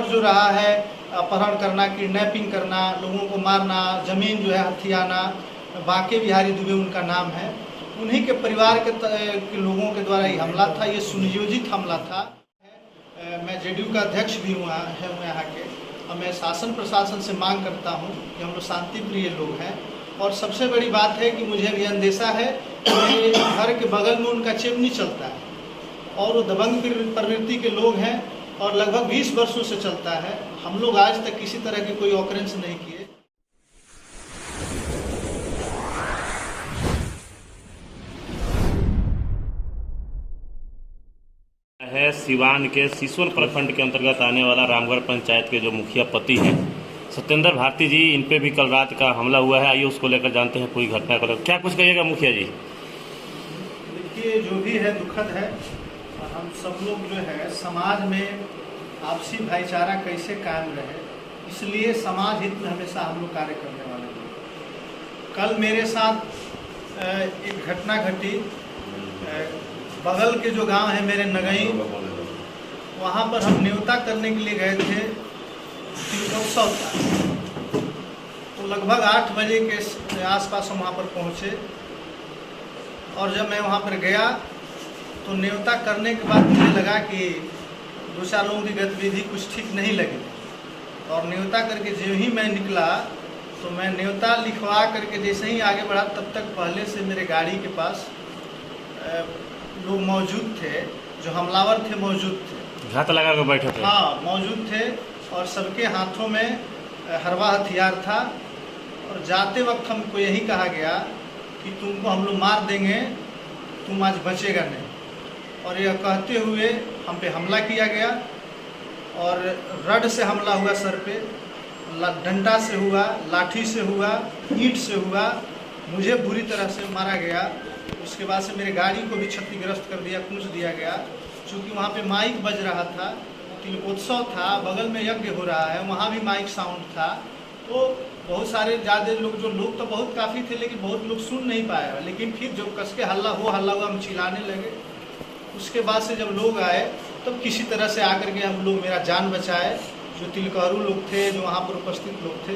Record जो रहा है, अपहरण करना, किडनैपिंग करना, लोगों को मारना, ज़मीन जो है हथियाना, बांके बिहारी दुबे उनका नाम है। उन्हीं के परिवार के लोगों के द्वारा ये हमला था, ये सुनियोजित हमला था। मैं जेडीयू का अध्यक्ष भी हूँ यहाँ के, और मैं शासन प्रशासन से मांग करता हूँ कि हम लोग शांति प्रिय लोग हैं। और सबसे बड़ी बात है कि मुझे भी अंदेशा है कि मेरे घर के बगल में उनका चिमनी चलता है और वो दबंग प्रवृत्ति के लोग हैं और लगभग 20 वर्षों से चलता है। हम लोग आज तक किसी तरह की कोई ऑकरेंस नहीं किए। है सिवान के सिसवन प्रखंड के अंतर्गत आने वाला रामगढ़ पंचायत के जो मुखिया पति हैं सत्येंद्र भारती जी, इन पे भी कल रात का हमला हुआ है। आइए उसको लेकर जानते हैं पूरी घटना को। क्या कुछ कहिएगा मुखिया जी? देखिए, जो भी है दुखद है। हम सब लोग जो है समाज में आपसी भाईचारा कैसे कायम रहे, इसलिए समाज हित में हमेशा हम लोग कार्य करने वाले हैं। कल मेरे साथ एक घटना घटी। बगल के जो गांव है मेरे नगई, वहाँ पर हम न्योता करने के लिए गए थे। तिलकोत्सव था, तो लगभग 8 बजे के आसपास हम वहाँ पर पहुँचे। और जब मैं वहाँ पर गया तो न्योता करने के बाद मुझे लगा कि 2-4 लोगों की गतिविधि कुछ ठीक नहीं लगी। और न्योता करके जो ही मैं निकला तो मैं न्योता लिखवा करके जैसे ही आगे बढ़ा, तब तक पहले से मेरे गाड़ी के पास लोग मौजूद थे, जो हमलावर थे मौजूद थे, घात लगा कर बैठे थे। हाँ, मौजूद थे और सबके हाथों में हरवा हथियार था। और जाते वक्त हमको यही कहा गया कि तुमको हम लोग मार देंगे, तुम आज बचेगा नहीं। और यह कहते हुए हम पे हमला किया गया और रड से हमला हुआ, सर पे डंडा से हुआ, लाठी से हुआ, ईंट से हुआ, मुझे बुरी तरह से मारा गया। उसके बाद से मेरे गाड़ी को भी क्षतिग्रस्त कर दिया, कूच दिया गया। चूँकि वहाँ पे माइक बज रहा था, तिलकोत्सव था, बगल में यज्ञ हो रहा है, वहाँ भी माइक साउंड था। तो बहुत सारे ज़्यादा लोग तो बहुत काफ़ी थे, लेकिन बहुत लोग सुन नहीं पाए। लेकिन फिर जो कस के हल्ला हुआ, हम चिल्लाने लगे। उसके बाद से जब लोग आए तब किसी तरह से आकर के हम लोग मेरा जान बचाए। जो तिलकहरू लोग थे, जो वहाँ पर उपस्थित लोग थे,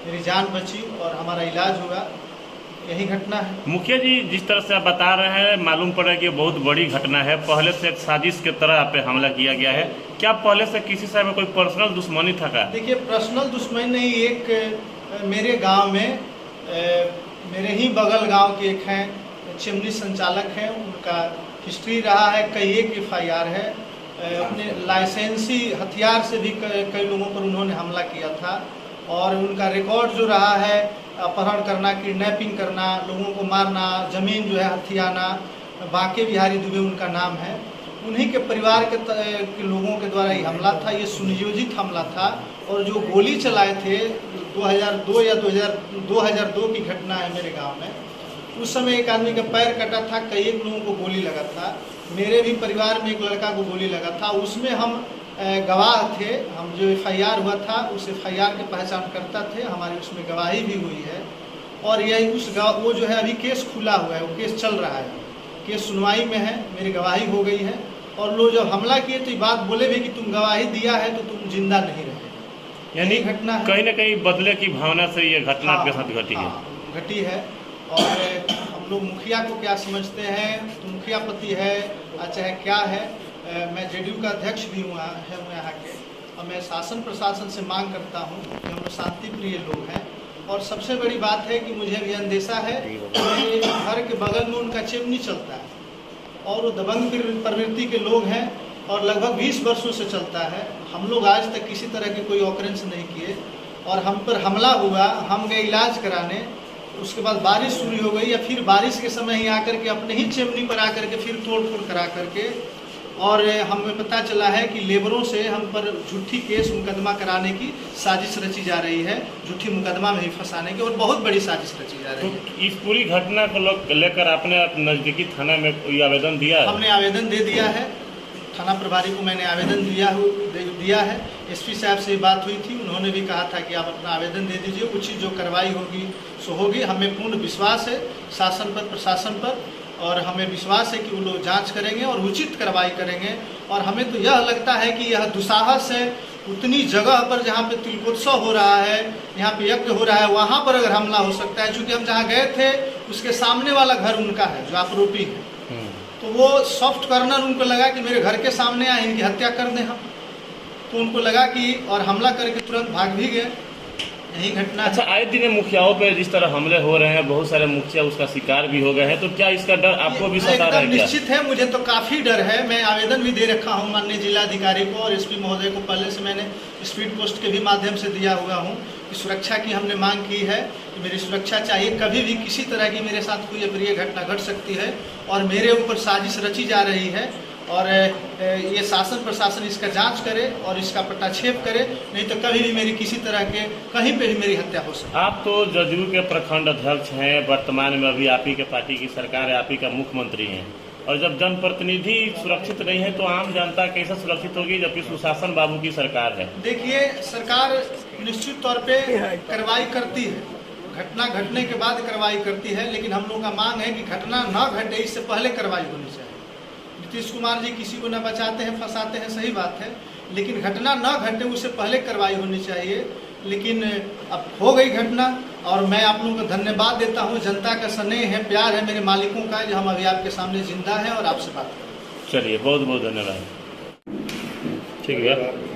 मेरी जान बची और हमारा इलाज हुआ। यही घटना है। मुखिया जी, जिस तरह से आप बता रहे हैं, मालूम पड़ा कि बहुत बड़ी घटना है। पहले से एक साजिश की तरह आप पे हमला किया गया है। क्या पहले से किसी से में कोई पर्सनल दुश्मनी था क्या? देखिए, पर्सनल दुश्मनी नहीं। एक मेरे गांव में मेरे ही बगल गांव के एक हैं चिमनी संचालक हैं, उनका हिस्ट्री रहा है, कई एक FIR है। अपने लाइसेंसी हथियार से भी कई लोगों पर उन्होंने हमला किया था। और उनका रिकॉर्ड जो रहा है, अपहरण करना, किडनैपिंग करना, लोगों को मारना, ज़मीन जो है हथियाना, बांके बिहारी दुबे उनका नाम है। उन्हीं के परिवार के लोगों के द्वारा ये हमला था, ये सुनियोजित हमला था। और जो गोली चलाए थे 2002 या 2002 की घटना है मेरे गांव में। उस समय एक आदमी का पैर कटा था, कई एक लोगों को गोली लगा था। मेरे भी परिवार में एक लड़का को गोली लगा था। उसमें हम गवाह थे। हम जो FIR हुआ था उस FIR के पहचान करता थे, हमारी उसमें गवाही भी हुई है। और यही वो जो है अभी केस खुला हुआ है, वो केस चल रहा है, केस सुनवाई में है, मेरी गवाही हो गई है। और लोग जब हमला किए तो ये बात बोले भी कि तुम गवाही दिया है तो तुम जिंदा नहीं रहे। यानी घटना कहीं न कहीं बदले की भावना से ये घटना आपके साथ घटी है। घटी है। और हम लोग मुखिया को क्या समझते हैं, तो मुखिया पति है चाहे क्या है। मैं जेडीयू का अध्यक्ष भी हूँ यहाँ के, और मैं शासन प्रशासन से मांग करता हूँ कि हम लोग शांति प्रिय लोग हैं। और सबसे बड़ी बात है कि मुझे भी अंदेशा है कि मेरे घर के बगल में उनका चिमनी चलता है और वो दबंग प्रवृत्ति के लोग हैं और लगभग 20 वर्षों से चलता है। हम लोग आज तक किसी तरह की कोई ऑकरेंस नहीं किए। और हम पर हमला हुआ, हम गए इलाज कराने, उसके बाद बारिश शुरू हो गई, या फिर बारिश के समय ही आकर के अपने ही चिमनी पर आकर के फिर तोड़ फोड़ करा करके। और हमें पता चला है कि लेबरों से हम पर झूठी केस मुकदमा कराने की साजिश रची जा रही है, झूठी मुकदमा में ही फंसाने की, और बहुत बड़ी साजिश रची जा रही है। तो इस पूरी घटना को लेकर आपने नज़दीकी थाना में कोई आवेदन दिया है? हमने आवेदन दे दिया है, थाना प्रभारी को मैंने आवेदन दिया है। SP साहब से बात हुई थी, उन्होंने भी कहा था कि आप अपना आवेदन दे दीजिए, उचित जो कार्रवाई होगी सो होगी। हमें पूर्ण विश्वास है शासन पर, प्रशासन पर, और हमें विश्वास है कि वो लोग जांच करेंगे और उचित कार्रवाई करेंगे। और हमें तो यह लगता है कि यह दुस्साहस है उतनी जगह पर जहाँ पे तिलकोत्सव हो रहा है, यहाँ पे यज्ञ हो रहा है, वहाँ पर अगर हमला हो सकता है, चूँकि हम जहाँ गए थे उसके सामने वाला घर उनका है जो आरोपी है, तो वो सॉफ्ट कॉर्नर उनको लगा कि मेरे घर के सामने आए, इनकी हत्या कर दें हम, तो उनको लगा कि और हमला करके तुरंत भाग भी गए। यही घटना। अच्छा, आए दिन मुखियाओं पे जिस तरह हमले हो रहे हैं, बहुत सारे मुखिया उसका शिकार भी हो गए हैं, तो क्या इसका डर आपको भी सता रहा है? निश्चित है, मुझे तो काफ़ी डर है। मैं आवेदन भी दे रखा हूँ माननीय जिलाधिकारी को और एसपी महोदय को, पहले से मैंने स्पीड पोस्ट के भी माध्यम से दिया हुआ हूँ कि सुरक्षा की हमने मांग की है कि मेरी सुरक्षा चाहिए। कभी भी किसी तरह की मेरे साथ कोई अप्रिय घटना घट सकती है और मेरे ऊपर साजिश रची जा रही है, और ये शासन प्रशासन इसका जांच करे और इसका पटाक्षेप करे, नहीं तो कभी भी मेरी किसी तरह के कहीं पे भी मेरी हत्या हो सकती है। आप तो जदयू के प्रखंड अध्यक्ष हैं, वर्तमान में अभी आप ही के पार्टी की सरकार है, आप ही का मुख्यमंत्री हैं, और जब जनप्रतिनिधि सुरक्षित नहीं है तो आम जनता कैसे सुरक्षित होगी जबकि सुशासन बाबू की सरकार है? देखिए, सरकार निश्चित तौर पे कार्रवाई करती है, घटना घटने के बाद कार्रवाई करती है, लेकिन हम लोगों का मांग है कि घटना न घटे इससे पहले कार्रवाई होनी चाहिए। नीतीश कुमार जी किसी को न बचाते हैं, फंसाते हैं, सही बात है, लेकिन घटना न घटे उससे पहले कार्रवाई होनी चाहिए। लेकिन अब हो गई घटना, और मैं आप लोगों को धन्यवाद देता हूं। जनता का स्नेह है, प्यार है मेरे मालिकों का, जो हम अभी आपके सामने जिंदा हैं और आपसे बात करें। चलिए, बहुत बहुत धन्यवाद। ठीक है।